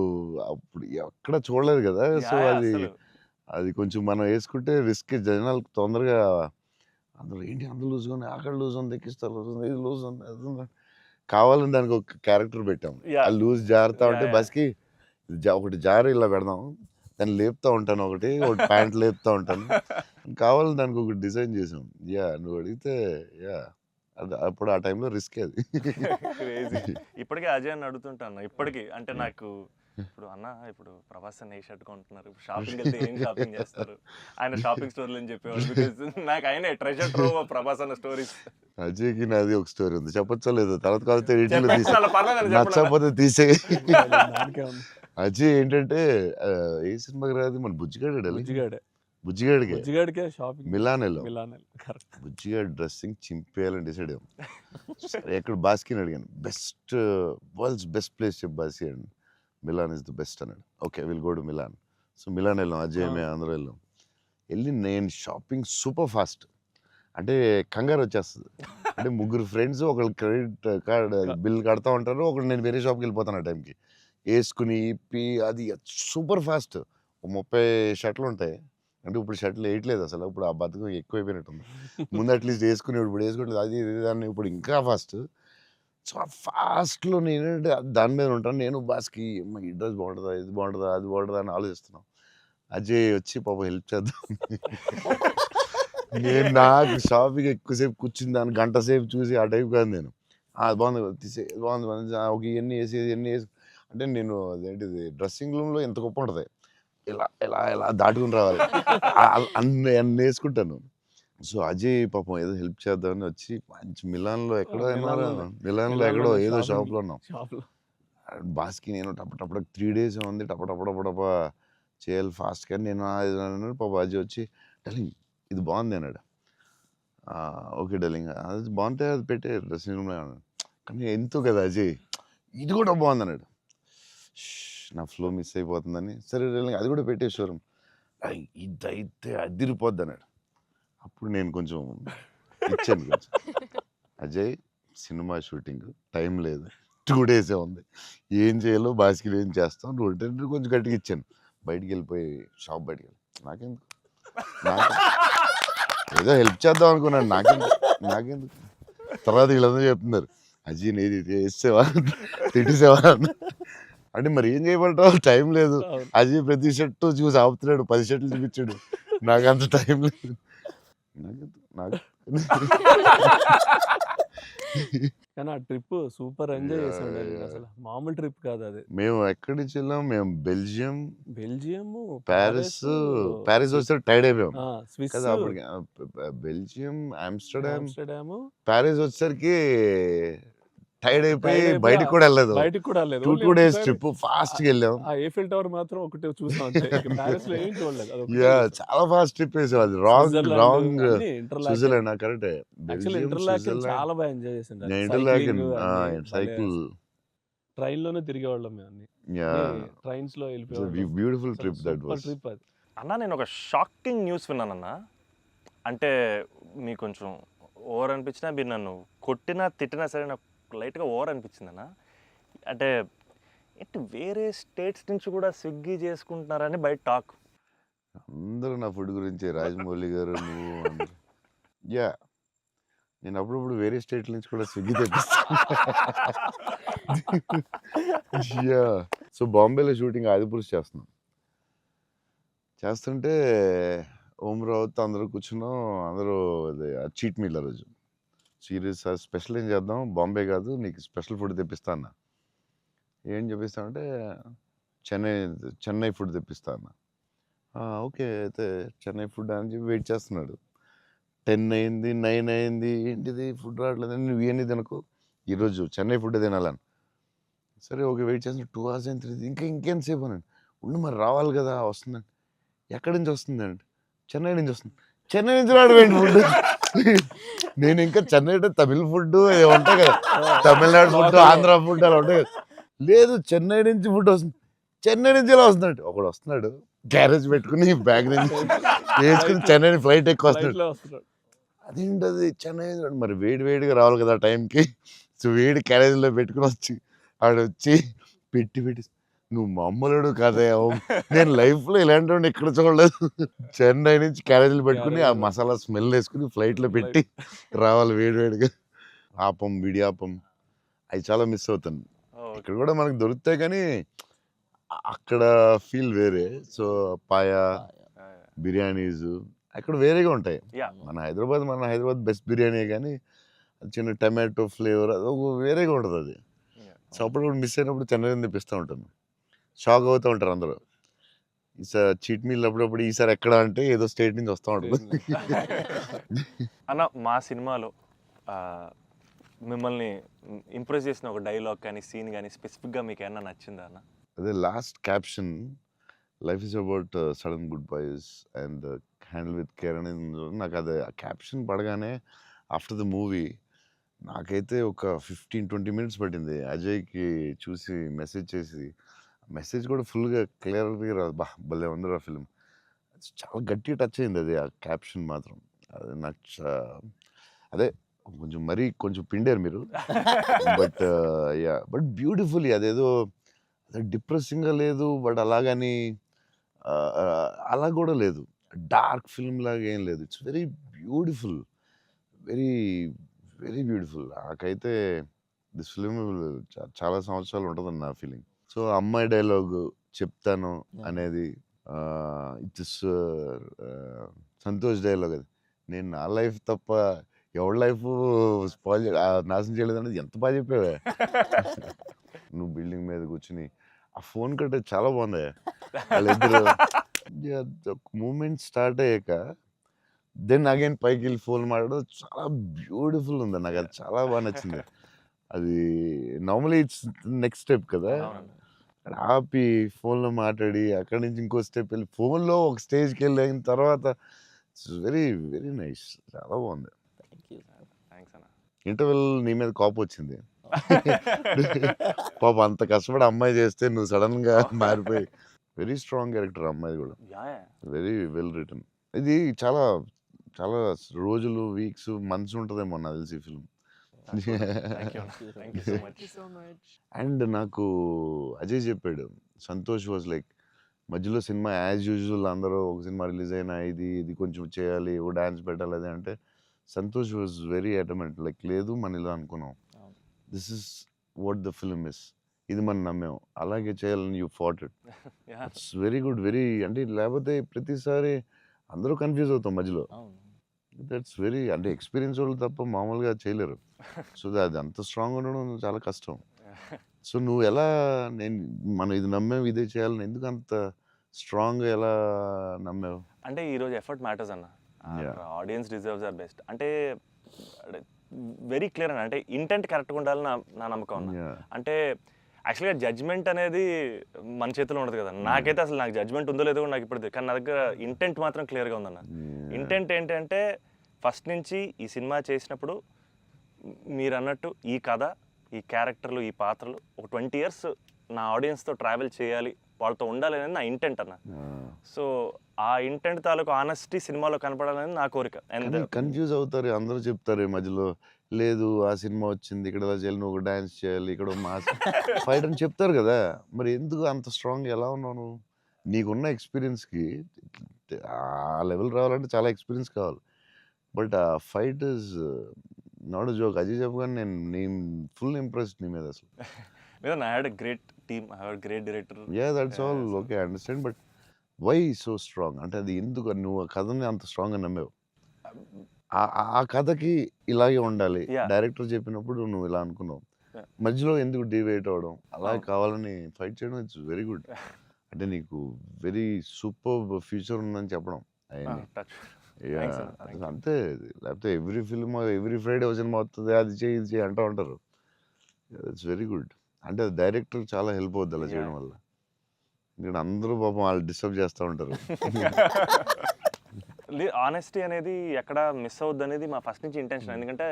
ఎక్కడ చూడలేదు కదా. సో Yeah, అది అసలు. అది కొంచెం మనం వేసుకుంటే రిస్క్. జనాలకు తొందరగా అందులో ఏంటి అంత లూజ్గా ఉంది, అక్కడ లూజ్ ఉంది, ఎక్కిస్తారు లూజ్ ఉంది, ఇది లూజ్ ఉంది, అది ఉంది. కావాలని దానికి ఒక క్యారెక్టర్ పెట్టాం. Yeah. ఆ లూజ్ జారుతా Yeah, ఉంటే yeah. బస్కి ఒకటి జారి ఇలా పెడదాం, దాన్ని లేపుతా ఉంటాను, ఒకటి ప్యాంట్ లేపుతా ఉంటాను. కావాలని దానికి ఒకటి డిజైన్ చేసాం. యా నువ్వు అడిగితే యా అది అప్పుడు ఆ టైంలో రిస్క్ అది. క్రేజీ. ఇప్పటికే అజయ్ అని అడుగుతుంటాను. ఇప్పటికీ అంటే నాకు ఇప్పుడు అన్న ఇప్పుడు ప్రభాస్ అన్న ఏ షర్ట్ కొంటున్నారు, ఇప్పుడు షాపింగ్ వెళ్తే ఏం షాపింగ్ చేస్తారు, ఆయన షాపింగ్ స్టోర్లు అని చెప్పేవాడు. బికాజ్ నాకు ఆయన ట్రెజర్ ట్రోవ్ ప్రభాస్ అన్న స్టోరీస్. అజయ్కి నాది ఒక స్టోరీ ఉంది, చెప్పచ్చో లేదు, తర్వాత కాకపోతే ఎడిట్లో తీసే, పర్లేదు నచ్చకపోతే తీసే. దానికే ఉంది. అజయ్ ఏంటంటే ఏ సినిమాకి రాదు మన బుజ్జిగాడే బుజ్జిగాడే బుజ్జిగాడికి బుజ్జిగాడికే షాపింగ్ మిలాన్ వెళ్ళాం. Milan correct. బుజ్జిగాడి డ్రెస్సింగ్ చింపేయాలని డిసైడ్ అయ్యాం. సరే ఎక్కడ బాస్కిని అడిగాను, వరల్డ్స్ బెస్ట్ ప్లేస్ చెప్పు బాస్కి అండి. మిలాన్ ఇస్ ద బెస్ట్ అన్నాడు. Okay will go to Milan. So Milan వెళ్ళాం, అజయ్ మేము అందరూ వెళ్ళాం. వెళ్ళి నేను షాపింగ్ సూపర్ ఫాస్ట్, అంటే కంగారు వచ్చేస్తుంది. అంటే ముగ్గురు ఫ్రెండ్స్ ఒకళ్ళు క్రెడిట్ కార్డ్ బిల్ కడతా ఉంటారు, ఒకళ్ళు నేను వేరే షాప్కి వెళ్ళిపోతాను ఆ టైంకి. వేసుకుని ఇప్పి అది సూపర్ ఫాస్ట్. 30 షర్ట్లు ఉంటాయి. అంటే ఇప్పుడు షర్ట్లు వేయట్లేదు అసలు, ఇప్పుడు ఆ బతుకు ఎక్కువైపోయినట్టుంది. ముందు అట్లీస్ట్ వేసుకుని ఇప్పుడు వేసుకోవట్లేదు, అది ఇది దాన్ని ఇప్పుడు ఇంకా ఫాస్ట్. సో ఆ ఫాస్ట్లో నేనంటే దాని మీద ఉంటాను. నేను బాస్కి ఈ డ్రెస్ బాగుంటుందా, ఇది బాగుంటుందా, అది బాగుంటుందా అని ఆలోచిస్తున్నాం. అజయ్ వచ్చి పాపం హెల్ప్ చేద్దాం. నేను నాకు షాపింగ్ ఎక్కువసేపు కూర్చుని దాన్ని గంట సేపు చూసి ఆ టైప్ కాదు నేను. అది బాగుంది తీసే, బాగుంది ఒక ఇవన్నీ వేసి ఇవన్నీ వేసి, అంటే నేను అదేంటిది డ్రెస్సింగ్ రూమ్లో ఎంత గొప్ప ఉంటుంది, ఇలా ఇలా ఇలా దాటుకుని రావాలి, అన్ని వేసుకుంటాను. సో అజయ్ పాపం ఏదో హెల్ప్ చేద్దామని వచ్చి మంచి మిలాన్లో ఎక్కడో మిలాన్లో ఎక్కడో ఏదో షాప్లో ఉన్నాం. షాప్లో బాస్కి నేను టపటపడ 3 days ఉంది, టపటపడపడప చేయాలి ఫాస్ట్. కానీ నేను అన్నాడు. పాప అజయ్ వచ్చి డార్లింగ్ ఇది బాగుంది అన్నాడు. ఓకే డార్లింగ్ అది బాగుంటే అది పెట్టే డ్రెస్సింగ్ రూమ్లో అన్నాడు. కానీ ఎంతో కదా అజయ్ ఇది కూడా బాగుంది అన్నాడు. నా ఫ్లో మిస్ అయిపోతుందని, సరే డార్లింగ్ అది కూడా పెట్టే షోరూమ్, ఇదైతే అదిరిపోద్ది అన్నాడు. అప్పుడు నేను కొంచెం ఇచ్చాను కొంచెం. అజయ్ సినిమా షూటింగ్ టైం లేదు, 2 days ఉంది, ఏం చేయాలో బాస్కి ఏం చేస్తాం, నువ్వు కొంచెం గట్టిగా ఇచ్చాను. బయటికి వెళ్ళిపోయి షాప్ బయటికి వెళ్ళి నాకెందుకు ఏదో హెల్ప్ చేద్దాం అనుకున్నాను, నాకెందుకు. తర్వాత వీళ్ళందరూ చెప్తున్నారు అజయ్ నేది వేసేవా తిట్టేసేవా అంటే మరి ఏం చేయమంటావు, టైం లేదు. అజయ్ ప్రతి షర్టు చూసి ఆపుతున్నాడు, 10 షర్ట్లు చూపించాడు, నాకు అంత టైం లేదు. నాకు కానీ ఆ ట్రిప్ సూపర్ ఎంజాయ్ చేసాడు అసలు, మామూలు ట్రిప్ కాదు అది. మేము ఎక్కడి నుంచి వెళ్ళాం, మేము బెల్జియం, ప్యారిస్ వస్తే టైర్డ్ అయిపోయాం స్విస్ కదా అప్పటికి. బెల్జియం, ఆమ్స్టర్డామ్, ఆమ్స్టర్డామ్, ప్యారిస్ వచ్చేసరికి టైర్డ్ అయిపోయి బయటికి కూడా వెళ్ళలేదు. 2 days ట్రిప్ ఫాస్ట్ గా వెళ్ళాం. ఆ ఏఫిల్ టవర్ మాత్రం ఒకటి చూసాం, ప్యారిస్ లో ఏం చూడలేదు. చాలా ఫాస్ట్ ట్రిప్ వేసాం. అది రాంగ్ స్విట్జర్లాండ్ కరెక్ట్. చాలా బాగా ఎంజాయ్ చేసింది. సైకిల్ ట్రైన్ లోనే తిరిగేవాళ్ళం మేము అన్ని, ట్రైన్స్ లో వెళ్ళిపోయాం. Beautiful trip that was. Trip అది. అన్న నేను ఒక షాకింగ్ న్యూస్ విన్నానన్న. అంటే మీకు కొంచెం ఓవర్ అనిపించినా, మీరు నన్ను కొట్టినా తిట్టినా సరే నాకు లైట్గా ఓవర్ అనిపించింది అన్న. అంటే ఏంటి వేరే స్టేట్స్ నుంచి కూడా స్విగ్గీ చేసుకుంటున్నారని బయట టాక్. అందరూ నా ఫుడ్ గురించి రాజమౌళి గారు నువ్వు యా నేను అప్పుడప్పుడు వేరే స్టేట్ నుంచి కూడా స్విగ్గీ తెప్పిస్తాను. యా సో బాంబేలో షూటింగ్ ఆదిపురుష్ చేస్తుంటే ఓం రావుతో అందరూ కూర్చున్నాం. అందరూ అదే చీట్ మీల్ ఆ రోజు సీరియస్ స్పెషల్ ఏం చేద్దాం, బాంబే కాదు నీకు స్పెషల్ ఫుడ్ తెప్పిస్తా అన్న. ఏం చెప్పిస్తామంటే చెన్నై ఫుడ్ తెప్పిస్తా అన్న. ఓకే అయితే చెన్నై ఫుడ్ అని చెప్పి వెయిట్ చేస్తున్నాడు. 10 అయింది, 9 అయింది, ఏంటిది ఫుడ్ రావట్లేదు, నువ్వు ఇవన్నీ తినకు, ఈరోజు చెన్నై ఫుడ్ తినాలని. సరే ఓకే వెయిట్ చేస్తున్నా. 2 hours అయింది, ఇంకెంతసేపు అనండి. ఉండి మరి రావాలి కదా, వస్తుందండి. ఎక్కడి నుంచి వస్తుందండి? చెన్నై నుంచి వస్తుంది. చెన్నై నుంచి రావడం ఫుడ్ నేను ఇంకా చెన్నై అంటే తమిళ ఫుడ్ ఉంటాయి కదా, తమిళనాడు ఫుడ్, ఆంధ్ర ఫుడ్ అలా ఉంటాయి కదా. లేదు చెన్నై నుంచి ఫుడ్ వస్తుంది, చెన్నై నుంచి ఇలా వస్తున్నాడు. ఒకడు వస్తున్నాడు గ్యారేజ్ పెట్టుకుని బ్యాగ్ నుంచి వేసుకుని చెన్నై ఫ్లైట్ ఎక్కువ వస్తున్నాడు. ఫ్లైట్లో వస్తున్నాడు. అదేంటది చెన్నై మరి వేడి వేడిగా రావాలి కదా టైంకి. సో వేడి క్యారేజ్లో పెట్టుకుని వచ్చి ఆడొచ్చి పెట్టి నువ్వు మామూలుడు కదా, నేను లైఫ్లో ఇలాంటి వాడిని ఎక్కడ చూడలేదు. చెన్నై నుంచి క్యారేజీలు పెట్టుకుని ఆ మసాలా స్మెల్ వేసుకుని ఫ్లైట్లో పెట్టి రావాలి వేడి వేడిగా. ఆపం, విడియాపం అవి చాలా మిస్ అవుతాను. ఇక్కడ కూడా మనకు దొరుకుతాయి కానీ అక్కడ ఫీల్ వేరే. సో పాయా బిర్యానీస్ అక్కడ వేరేగా ఉంటాయి. యా మన హైదరాబాద్ బెస్ట్ బిర్యానీ, కానీ చిన్న టమాటో ఫ్లేవర్ అది ఒక వేరేగా ఉంటుంది అది. సో అప్పుడు మిస్ అయినప్పుడు చెన్నై తెప్పిస్తూ ఉంటాను. షాక్ అవుతూ ఉంటారు అందరూ. ఈసారి చీట్ మీల్ అప్పుడప్పుడు ఈసారి ఎక్కడ అంటే ఏదో స్టేట్ నుంచి వస్తూ ఉంటుంది. అన్న మా సినిమాలో మిమ్మల్ని ఇంప్రెస్ చేసిన ఒక డైలాగ్ కానీ సీన్ కానీ స్పెసిఫిక్గా మీకు ఏమన్నా నచ్చిందా అన్న? అదే last caption, life is about sudden goodbyes and handle with care అనేది నాకు అది క్యాప్షన్ పడగానే ఆఫ్టర్ ద మూవీ నాకైతే ఒక 15-20 మినిట్స్ పట్టింది అజయ్కి చూసి మెసేజ్ చేసి. మెసేజ్ కూడా ఫుల్గా క్లియర్గా రాదు. భలే ఉంది ఆ ఫిల్మ్. చాలా గట్టిగా టచ్ అయింది అది, ఆ క్యాప్షన్ మాత్రం. అది నాకు అదే కొంచెం మరీ కొంచెం పిండారు మీరు. బట్ బ్యూటిఫుల్లీ అదేదో డిప్రెసింగ్గా లేదు, బట్ అలాగని అలా కూడా లేదు, డార్క్ ఫిల్మ్ లాగా ఏం లేదు. It's very beautiful, very very beautiful. నాకైతే దిస్ ఫిల్మ్ చాలా సంవత్సరాలు ఉంటుందని నా ఫీలింగ్. సో అమ్మాయి డైలాగు చెప్తాను అనేది ఇట్స్ సంతోష్ డైలాగ్. అది నేను నా లైఫ్ తప్ప ఎవరి లైఫ్ స్పాయిల్ నాశనం చేయలేదు అనేది ఎంత బాగా చెప్పావే. నువ్వు బిల్డింగ్ మీద కూర్చుని ఆ ఫోన్ కట్టే చాలా బాగుంది. వాళ్ళిద్దరు మూమెంట్ స్టార్ట్ అయ్యాక దెన్ అగైన్ పైకి వెళ్ళి ఫోన్ మాట్లాడడం చాలా బ్యూటిఫుల్ ఉంది. నాకు అది చాలా బాగా నచ్చింది. అది నార్మలీ ఇట్స్ నెక్స్ట్ స్టెప్ కదా, అక్కడ ఆపి ఫోన్లో మాట్లాడి అక్కడి నుంచి ఇంకో స్టెప్ వెళ్ళి ఫోన్లో ఒక స్టేజ్కి వెళ్ళిన తర్వాత ఇట్స్ వెరీ వెరీ నైస్, చాలా బాగుంది. థ్యాంక్స్ అన్న. ఇంటర్వెల్ నీ మీద కోపం వచ్చింది. పాప అంత కష్టపడి అమ్మాయి చేస్తే నువ్వు సడన్గా మారిపోయి. వెరీ స్ట్రాంగ్ క్యారెక్టర్ అమ్మాయి కూడా, వెరీ వెల్ రిటర్న్. ఇది చాలా చాలా రోజులు, వీక్స్, మంత్స్ ఉంటుందేమో నాకు తెలిసి film. Thank you so much. So much. And నాకు అజయ్ చెప్పాడు, సంతోష్ వాజ్ లైక్ మధ్యలో సినిమా యాజ్ యూజువల్ అందరూ ఒక సినిమా రిలీజ్ అయినా ఇది కొంచెం చేయాలి, ఓ డాన్స్ పెట్టాలి అది అంటే, సంతోష్ వాజ్ వెరీ అటమెంట్ లైక్ లేదు మన ఇలా అనుకున్నాం, this is what the film is, ఇది మనం నమ్మాం, అలాగే చేయాలని you fat it. It's very good, very అంటే లేకపోతే ప్రతిసారి అందరూ కన్ఫ్యూజ్ అవుతాం మధ్యలో. దట్స్ వెరీ అంటే ఎక్స్పీరియన్స్ వాళ్ళు తప్ప మామూలుగా చేయలేరు. సో అది అంత స్ట్రాంగ్ ఉండడం చాలా కష్టం. సో నువ్వు ఎలా మనం ఇది నమ్మావు ఇదే చేయాలని ఎందుకు అంత స్ట్రాంగ్గా ఎలా నమ్మావు? అంటే ఈరోజు ఎఫర్ట్ మ్యాటర్స్ అన్న. ఆడియన్స్ డిజర్వ్స్ ఆర్ బెస్ట్ అంటే వెరీ క్లియర్ అన్న. అంటే ఇంటెంట్ కరెక్ట్గా ఉండాలని నా నమ్మకం అన్న. అంటే యాక్చువల్గా జడ్జ్మెంట్ అనేది మన చేతిలో ఉండదు కదా. నాకైతే అసలు నాకు జడ్జ్మెంట్ ఉందో లేదో నాకు ఇప్పుడు, కానీ నా దగ్గర ఇంటెంట్ మాత్రం క్లియర్గా ఉందన్న. ఇంటెంట్ ఏంటంటే ఫస్ట్ నుంచి ఈ సినిమా చేసినప్పుడు మీరు అన్నట్టు ఈ కథ, ఈ క్యారెక్టర్లు, ఈ పాత్రలు ఒక 20 years నా ఆడియన్స్తో ట్రావెల్ చేయాలి, వాళ్ళతో ఉండాలి అనేది నా ఇంటెంట్ అన్న. సో ఆ ఇంటెంట్ తాలూకు ఆనెస్టీ సినిమాలో కనపడాలని నా కోరిక. అండ్ కన్ఫ్యూజ్ అవుతారు అందరూ, చెప్తారు ఈ మధ్యలో లేదు ఆ సినిమా వచ్చింది ఇక్కడ ఇలా చేయాలి, నువ్వు డాన్స్ చేయాలి, ఇక్కడ మాస్ ఫైట్ అని చెప్తారు కదా. మరి ఎందుకు అంత స్ట్రాంగ్ ఎలా ఉన్నావు నువ్వు? నీకున్న ఎక్స్పీరియన్స్కి ఆ లెవెల్ రావాలంటే చాలా ఎక్స్పీరియన్స్ కావాలి. బట్ ఆ fight is not joke. Ajay చెప్పగానే నేను ఫుల్ ఇంప్రెస్డ్ నీ మీద అసలు. I had a great team, I had great director. That's all okay, I understand. But why so strong అంటే అది ఎందుకు నువ్వు ఆ కథని అంత స్ట్రాంగ్గా నమ్మావు? ఆ కథకి ఇలాగే ఉండాలి, డైరెక్టర్ చెప్పినప్పుడు నువ్వు ఇలా అనుకున్నావు, మధ్యలో ఎందుకు డివైట్ అవ్వడం, అలా కావాలని ఫైట్ చేయడం ఇట్స్ వెరీ గుడ్. అంటే నీకు వెరీ సూపర్ ఫ్యూచర్ ఉందని చెప్పడం అంతే. లేకపోతే every film every Friday cinema వస్తుంది, అది చేయి ఇది చేయి అంటూ ఉంటారు. It's very good. అంటే డైరెక్టర్ చాలా హెల్ప్ అవుద్ది అలా చేయడం వల్ల. ఇక్కడ అందరూ పాపం వాళ్ళు డిస్టర్బ్ చేస్తూ ఉంటారు. ఆనెస్టీ అనేది ఎక్కడ మిస్ అవుద్ది అనేది మా ఫస్ట్ నుంచి ఇంటెన్షన్. ఎందుకంటే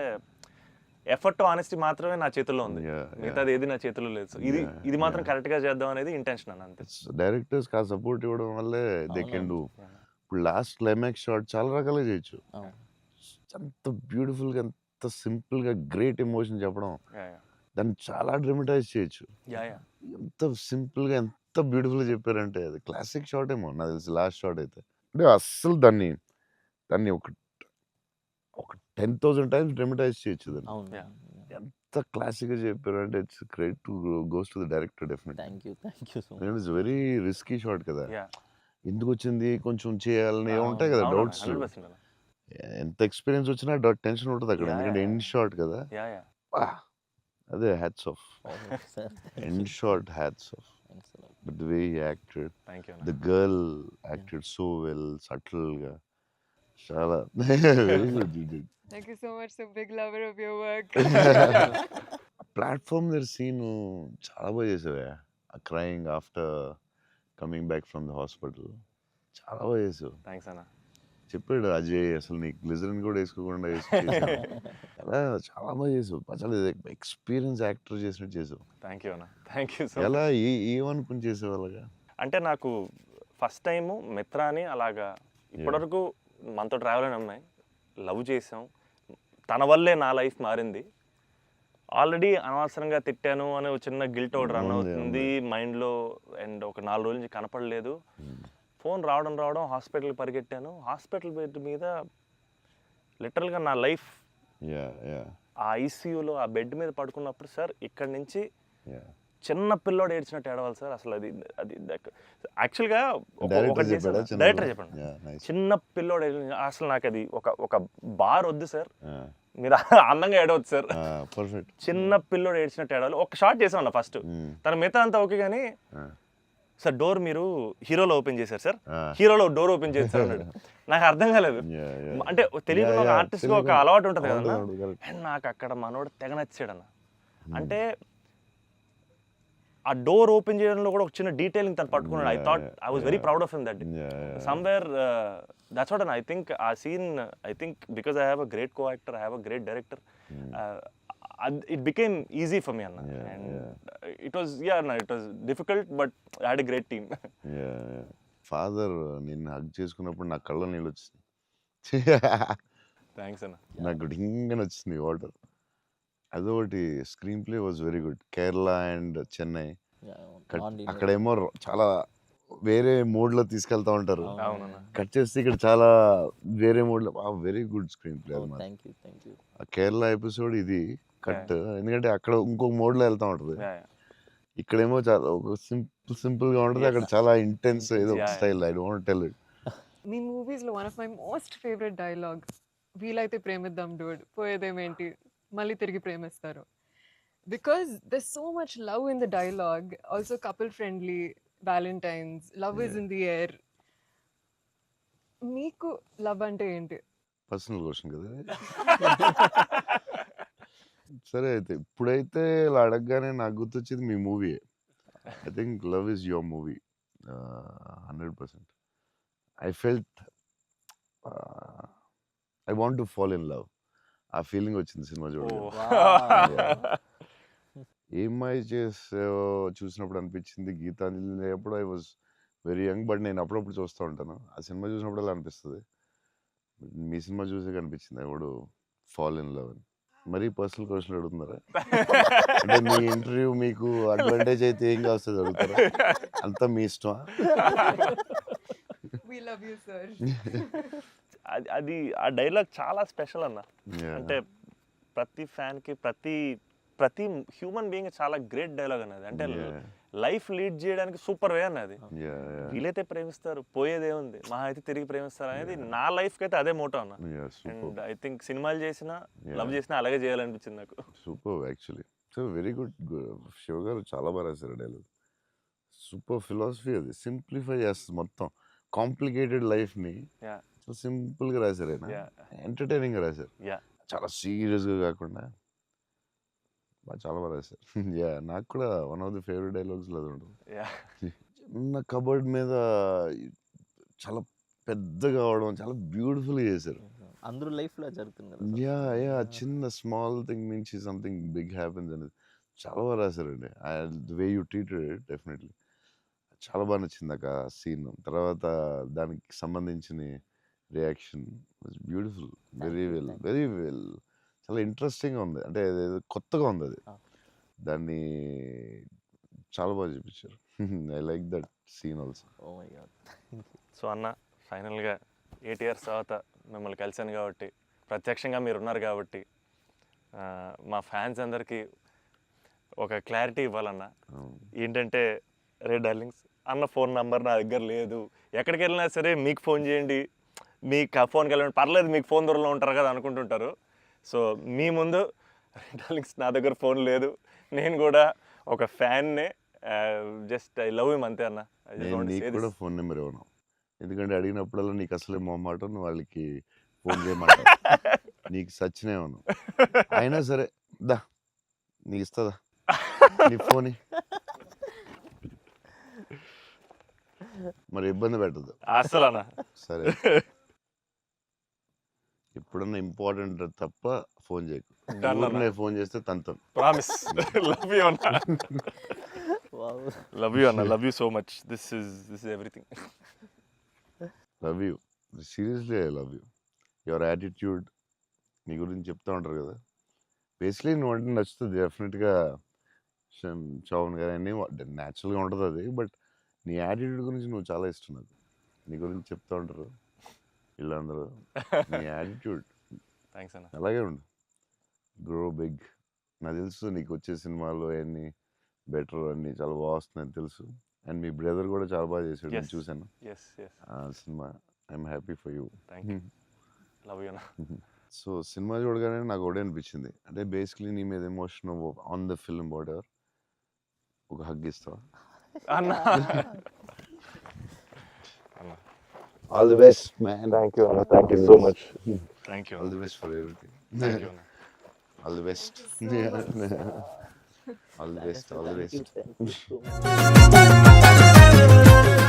ఎఫర్ట్ ఆనెస్టీ మాత్రమే నా చేతుల్లో ఉంది, మిగతాది ఏది నా చేతుల్లో లేదు. సో ఇది మాత్రం కరెక్ట్గా చేద్దాం అనేది ఇంటెన్షన్ అన్న, అంతే. డైరెక్టర్స్ ఆ సపోర్ట్ ఇవ్వడం వల్లే దే కెన్ డూ. ఇప్పుడు లాస్ట్ క్లైమాక్స్ షాట్ చాలా రకాలుగా చేయొచ్చు. అంత బ్యూటిఫుల్గా, అంత సింపుల్గా గ్రేట్ ఎమోషన్ చెప్పడం, దాన్ని చాలా డ్రమటైజ్ చేయొచ్చు. ఎంత సింపుల్గా, ఎంత బ్యూటిఫుల్గా చెప్పారంటే అది క్లాసిక్ షాట్ ఏమో నాకు తెలిసి లాస్ట్ షాట్ అయితే. అంటే అస్సలు దాన్ని ఒక 10,000 టైమ్స్ డ్రమటైజ్ చేయొచ్చు దాన్ని. ఎంత క్లాసిక్గా చెప్పారు అంటే it's credit to goes to the director definitely. Thank you so much. It's very risky shot కదా, ఎందుకు వచ్చింది కొంచెం చేయాలని ఉంటాయి కదా డౌట్స్. ఎంత ఎక్స్పీరియన్స్ వచ్చినా టెన్షన్ ఉంటుంది అక్కడ, ఎందుకంటే ఎండ్ షాట్ కదా. అదే hats off, end shot hats off. But the way he acted, the girl acted so well, సటిల్గా, చాలా very good. Thank you so much. So big lover of your work. Platform దగ్గర scene చాలా బాగా చేసావే, crying after coming back from the hospital, చాలా బాగా చేసావు. Thanks అన్న. చెప్పాడు అజయ్, అసలు నీకు గ్లిజరిన్ కూడా వేసుకోకుండా అలా చాలా బాగా చేసావు. చాలా ఎక్స్పీరియన్స్ యాక్టర్ చేసినట్టు చేసావు. థ్యాంక్ యూ అన్న, థ్యాంక్ యూ సో. ఎలా ఏమనుకుని చేసావు అలాగా? అంటే నాకు ఫస్ట్ టైము మిత్రాని అలాగా, ఇప్పటివరకు మనతో ట్రావెల్ అయిన అమ్మాయి, లవ్ చేసాం, తన వల్లే నా లైఫ్ మారింది. ఆల్రెడీ అనవసరంగా తిట్టాను అనే ఒక చిన్న గిల్ట్ ఒకటి రన్ అవుతుంది మైండ్లో. అండ్ ఒక 4 రోజుల నుంచి కనపడలేదు. ఫోన్ రావడం హాస్పిటల్కి పరిగెట్టాను. హాస్పిటల్ బెడ్ మీద లిటరల్గా నా లైఫ్, ఆ ఐసీయూలో ఆ బెడ్ మీద పడుకున్నప్పుడు, సార్ ఇక్కడి నుంచి చిన్న పిల్లోడు ఏడ్చినట్టు ఏడవాలి సార్. అసలు అది యాక్చువల్గా డైరెక్టర్ చెప్పండి, చిన్న పిల్లోడు అసలు నాకు అది ఒక బార్ వద్దు సార్, మీరు అందంగా ఏడవద్దు సార్, చిన్న పిల్లోడు ఏడ్చినట్టు ఏడవాలి. ఒక షాట్ చేసామన్న ఫస్ట్, తన మిగతా అంతా ఓకే కానీ, సార్ డోర్ మీరు హీరోలో ఓపెన్ చేశారు సార్, హీరోలో డోర్ ఓపెన్ చేశారు అన్నాడు. నాకు అర్థం కాలేదు. అంటే తెలియదు, ఒక ఆర్టిస్ట్గా ఒక అలవాటు ఉంటుంది కదన్నా. అండ్ నాకు అక్కడ మనోడు తెగ నచ్చాడు అన్న. అంటే ఆ డోర్ ఓపెన్ చేయడంలో కూడా ఒక చిన్న డీటెయిలింగ్ తను పట్టుకున్నాడు. I was very proud of him that somewhere. That's what I think ఆ scene, I think because I have a great co actor, I have a great director, it became easy for me, Anna. And it was difficult, but I had a great team. Father నిన్ను hug చేసుకున్నప్పుడు నా కళ్ళ నీళ్ళు వచ్చింది. Thanks అన్న. నాకు డింగని వచ్చింది water. అదొకటి. Screen play was very good. Kerala and Chennai అక్కడేమో చాలా వేరే మోడ్లో తీసుకెళ్తా ఉంటారు, కట్ చేస్తే ఇక్కడ చాలా వేరే మోడ్లో. వెరీ గుడ్ స్క్రీన్ ప్లే అది. ఆ కేరళ ఎపిసోడ్ ఇది కట్, ఎందుకంటే అక్కడ ఇంకొక మోడ్లో వెళ్తా ఉంటుంది, ఇక్కడేమో చాలా ఒక సింపుల్గా ఉంటుంది, అక్కడ చాలా ఇంటెన్స్ ఏదో style. I don't tell it. మీ మూవీస్లో one of my most favourite dialogue, వీలైతే ప్రేమిద్దాం డూడ్, పోయేదేమేంటి మళ్ళీ తిరిగి ప్రేమిస్తారు. Because there so much love in the dialogue, also couple friendly, Valentine's, love is in the air. మీకు లవ్ అంటే ఏంటి? పర్సనల్ క్వశ్చన్ కదా. సరే అయితే ఇప్పుడైతే ఇలా అడగగానే నాకు గుర్తొచ్చేది మీ మూవీయే. I think love is your movie 100%. I felt I want to fall in love. ఆ ఫీలింగ్ వచ్చింది సినిమా చూడగా. ఏమై చేసావో చూసినప్పుడు అనిపించింది. గీతాంజలి అప్పుడు I was very young, but నేను అప్పుడప్పుడు చూస్తూ ఉంటాను. ఆ సినిమా చూసినప్పుడు అలా అనిపిస్తుంది. మీ సినిమా చూసే కనిపించింది I would fall in love అని. మరీ పర్సనల్ క్వశ్చన్ అడుగుతున్నారా? అంటే మీ ఇంటర్వ్యూ మీకు అడ్వాంటేజ్ అయితే ఏం కావస్తుంది అడుగుతారా? అంతా మీ ఇష్టమా? అది ఆ డైలాగ్ చాలా స్పెషల్ అన్న. అంటే ప్రతి ఫ్యాన్కి, ప్రతి హ్యూమన్ బీయింగ్ చాలా గ్రేట్ డైలాగ్ అన్నది. అంటే లైఫ్ లీడ్ చేయడానికి సూపర్ వే అన్నది. వీలైతే ప్రేమిస్తారు, పోయేదేముంది, మహా అయితే తిరిగి ప్రేమిస్తారు అనేది నా లైఫ్కి అయితే అదే మోటో అన్న. అండ్ ఐ థింక్ సినిమాలు చేసినా, లవ్ చేసినా అలాగే చేయాలనిపించింది నాకు. Super actually. So very good. Shiva గారు చాలా బాగా రాశారు డైలాగ్. సూపర్ ఫిలాసఫీ అది. సింప్లిఫై చేస్తుంది మొత్తం కాంప్లికేటెడ్ లైఫ్ని. సో సింపుల్గా రాశారు ఆయన, ఎంటర్టైనింగ్గా రాశారు, చాలా సీరియస్గా కాకుండా చాలా బాగా రాశారు. నాకు కూడా one of the favourite dialogues అది ఉంటుంది. చిన్న కబర్డ్ మీద చాలా పెద్దగా అవడం చాలా బ్యూటిఫుల్గా చేశారు. అందరూ లైఫ్లో జరుగుతుంది కదా sir. యా యా చిన్న స్మాల్ థింగ్ నుంచి సంథింగ్ బిగ్ హ్యాపెన్స్ అనేది చాలా బాగా రాశారండి. The way you treated it definitely చాలా బాగా నచ్చింది ఆ సీన్. తర్వాత దానికి సంబంధించిన reaction beautiful, very well, very well. చాలా ఇంట్రెస్టింగ్గా ఉంది, అంటే అదేదో కొత్తగా ఉంది అది. Ah. దాన్ని చాలా బాగా చూపించారు. I like that scene also. Oh my god. So అన్న ఫైనల్గా 8 years తర్వాత మిమ్మల్ని కలిశాను కాబట్టి, ప్రత్యక్షంగా మీరు ఉన్నారు కాబట్టి, మా ఫ్యాన్స్ అందరికీ ఒక క్లారిటీ ఇవ్వాలన్న. ఏంటంటే, రే డార్లింగ్స్, అన్న ఫోన్ నంబర్ నా దగ్గర లేదు, ఎక్కడికి వెళ్ళినా సరే మీకు ఫోన్ చేయండి, మీకు ఫోన్కి వెళ్ళండి, పర్లేదు మీకు ఫోన్ దూరంలో ఉంటారు కదా అనుకుంటుంటారు. సో మీ ముందు రే డార్లింగ్స్ నా దగ్గర ఫోన్ లేదు, నేను కూడా ఒక ఫ్యాన్నే, జస్ట్ ఐ లవ్ హిమ్ అంతే అన్న. I just నేను want to నీకు say కూడా this. ఫోన్ నెంబర్ ఇవ్వను, ఎందుకంటే అడిగినప్పుడల్లా నీకు అసలే మొహమాటం, నువ్వు వాళ్ళకి ఫోన్ చేయమంటావు. నీకు సచ్చినే ఇవ్వను. అయినా సరే దా నీకు ఇస్తుందా నీ ఫోన్, మరి ఇబ్బంది పెట్టదు. అసలు అన్న సరే ఎప్పుడన్నా ఇంపార్టెంట్ తప్ప ఫోన్ చేయకు. Done అన్న. ఊరినే ఫోన్ చేస్తే తంతం. ప్రామిస్. లవ్ యూ అన్న. Wow. లవ్ యూ అన్న, love you so much. This is everything. Love you, seriously I love you. Your attitude, నీ గురించి చెప్తా ఉంటారు కదా, బేసిక్లీ నువ్వు అంటే నచ్చుతుంది డెఫినెట్గా. చౌన్ గారు అన్నీ న్యాచురల్గా ఉంటుంది అది, బట్ నీ యాటిట్యూడ్ గురించి నువ్వు చాలా ఇష్టం నాకు. నీ గురించి చెప్తా ఉంటారు వీళ్ళందరూ, నీ యాటిట్యూడ్ థ్యాంక్స్ అన్న. అలాగే ఉండు, గ్రో బిగ్. నాకు తెలుసు నీకు వచ్చే సినిమాలు అన్నీ బెటర్, అన్నీ చాలా బాగా వస్తున్నాయని తెలుసు. అండ్ మీ బ్రదర్ కూడా చాలా బాగా చేశాడు, నేను Yes. చూశాను ఎస్ ఎస్, ఆ సినిమా. I'm happy for you. Thank you. Love you అన్న. సో సినిమా చూడగానే నాకు ఒకటే అనిపించింది, అంటే బేసిక్లీ నీ మీద emotion on the film whatever, ఒక హగ్ ఇస్తావా? అన్న all the best man. Thank you అన్న, thank you so much. Thank you all the best for everything. Thank you అన్న. All the best. All the best, all the Thank you, best. thank you so much.